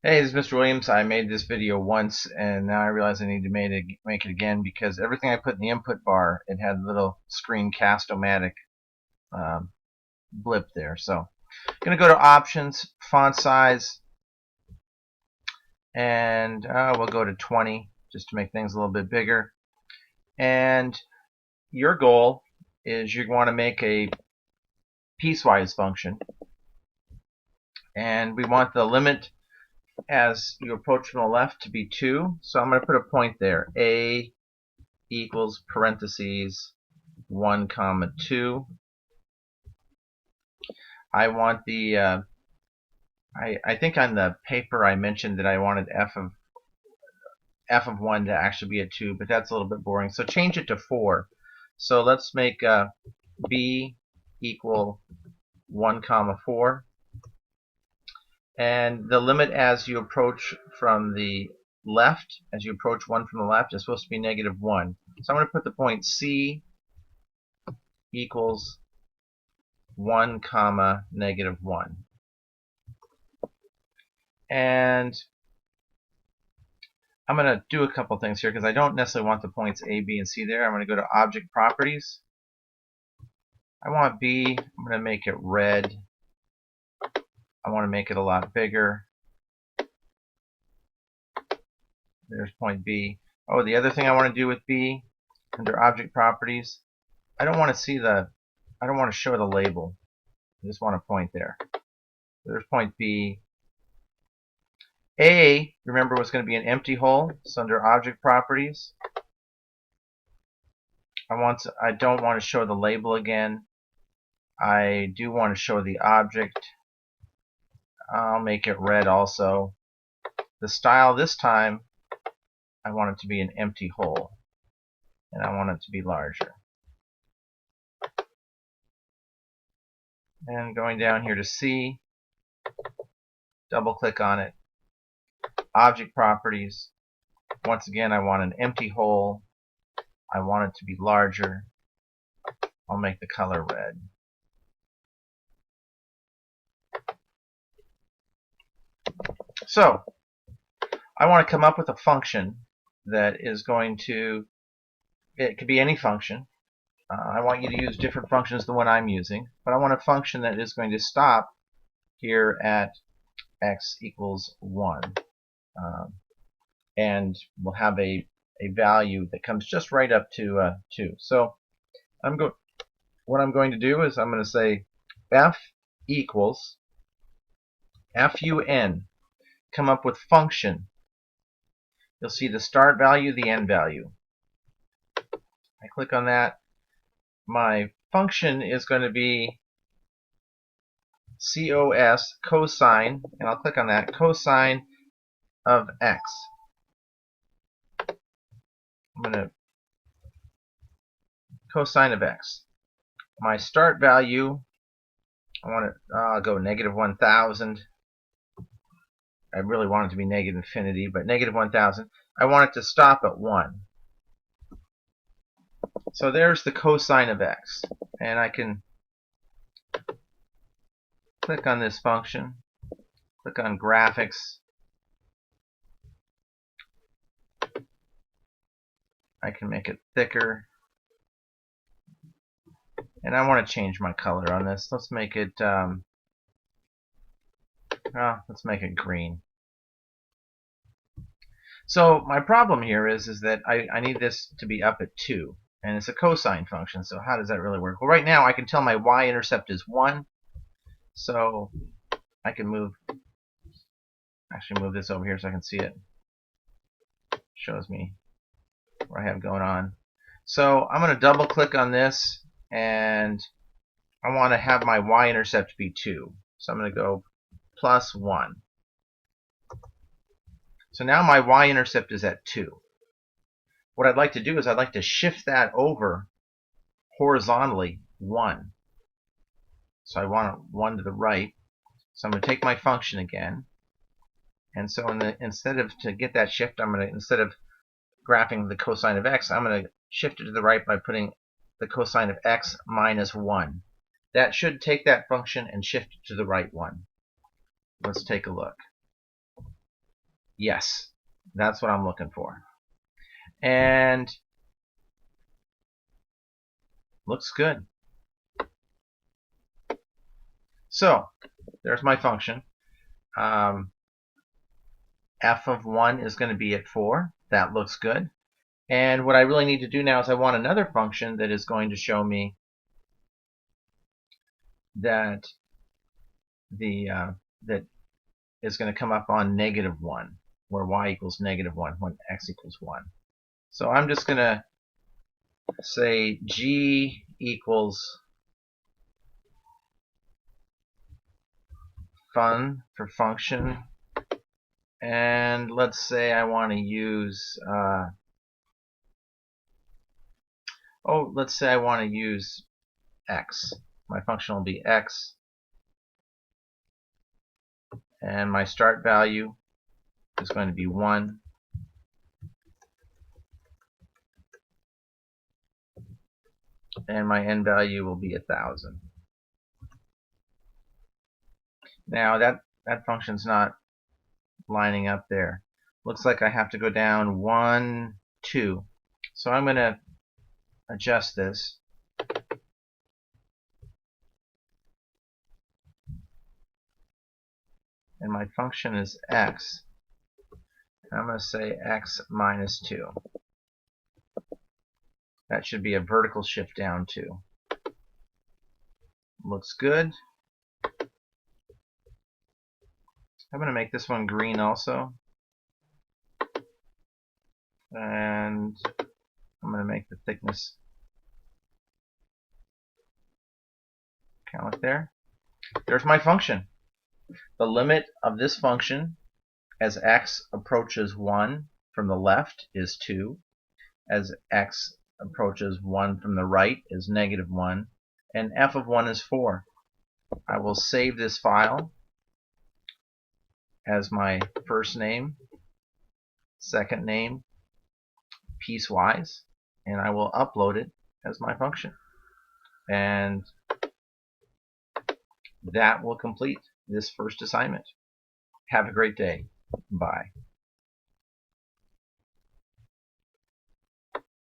Hey, this is Mr. Williams. I made this video once and now I realize I need to make it again because everything I put in the input bar, it had a little screen cast-o-matic um, blip there. So I'm going to go to Options, Font Size, and we'll go to 20 just to make things a little bit bigger. And your goal is you want to make a piecewise function. And we want the limit as you approach from the left to be 2. So I'm going to put a point there. A equals parentheses 1 comma 2. I want the I think on the paper I mentioned that I wanted f of 1 to actually be a 2, but that's a little bit boring. So change it to 4. So let's make b equal 1 comma 4, and the limit as you approach from the left, as you approach 1 from the left, is supposed to be -1. So I'm going to put the point c equals 1 comma -1. And I'm going to do a couple things here because I don't necessarily want the points A, B, and C there. I'm going to go to Object Properties. I want B. I'm going to make it red. I want to make it a lot bigger. There's point B. Oh, the other thing I want to do with B, under Object Properties, I don't want to show the label. I just want a point there. There's point B. A, remember, was going to be an empty hole. So under Object Properties, I don't want to show the label again. I do want to show the object. I'll make it red also. The style this time, I want it to be an empty hole, and I want it to be larger. And going down here to C, double click on it. Object Properties. Once again, I want an empty hole. I want it to be larger. I'll make the color red. So I want to come up with a function that is going to, it could be any function. I want you to use different functions than what I'm using, but I want a function that is going to stop here at x equals 1. And we'll have a value that comes just right up to 2. So what I'm going to do is I'm going to say f equals fun. Come up with function. You'll see the start value, the end value. I click on that. My function is going to be cos, cosine, and I'll click on that, cosine of x. I'm going to cosine of x. My start value, I'll go -1000. I really want it to be -infinity, but -1000. I want it to stop at 1. So there's the cosine of x. And I can click on this function, click on graphics. I can make it thicker. And I want to change my color on this. Let's make it green. So my problem here is that I need this to be up at 2, and it's a cosine function. So how does that really work? Well, right now I can tell my y-intercept is 1, so I can actually move this over here so I can see it. Shows me what I have going on. So I'm going to double click on this, and I want to have my y-intercept be 2. So I'm going to go +1. So now my y-intercept is at 2. What I'd like to do is I'd like to shift that over horizontally 1. So I want 1 to the right. So I'm going to take my function again. And so to get that shift, instead of graphing the cosine of x, I'm going to shift it to the right by putting the cosine of x minus 1. That should take that function and shift it to the right 1. Let's take a look. Yes, that's what I'm looking for. And looks good. So there's my function. F of 1 is going to be at 4. That looks good. And what I really need to do now is I want another function that is going to show me that that is going to come up on -1, where y equals -1 when x equals 1. So I'm just going to say g equals fun for function, and let's say I want to use let's say I want to use x. My function will be x, and my start value is going to be 1, and my end value will be 1,000. Now that function's not lining up there. Looks like I have to go down 1, 2. So I'm going to adjust this. And my function is x. I'm going to say x minus 2. That should be a vertical shift down 2. Looks good. I'm going to make this one green also. And I'm going to make the thickness count there. There's my function. The limit of this function as x approaches 1 from the left is 2. As x approaches 1 from the right is -1. And f of 1 is 4. I will save this file as my first name, second name, Piecewise, and I will upload it as my function. And that will complete this first assignment. Have a great day. Bye.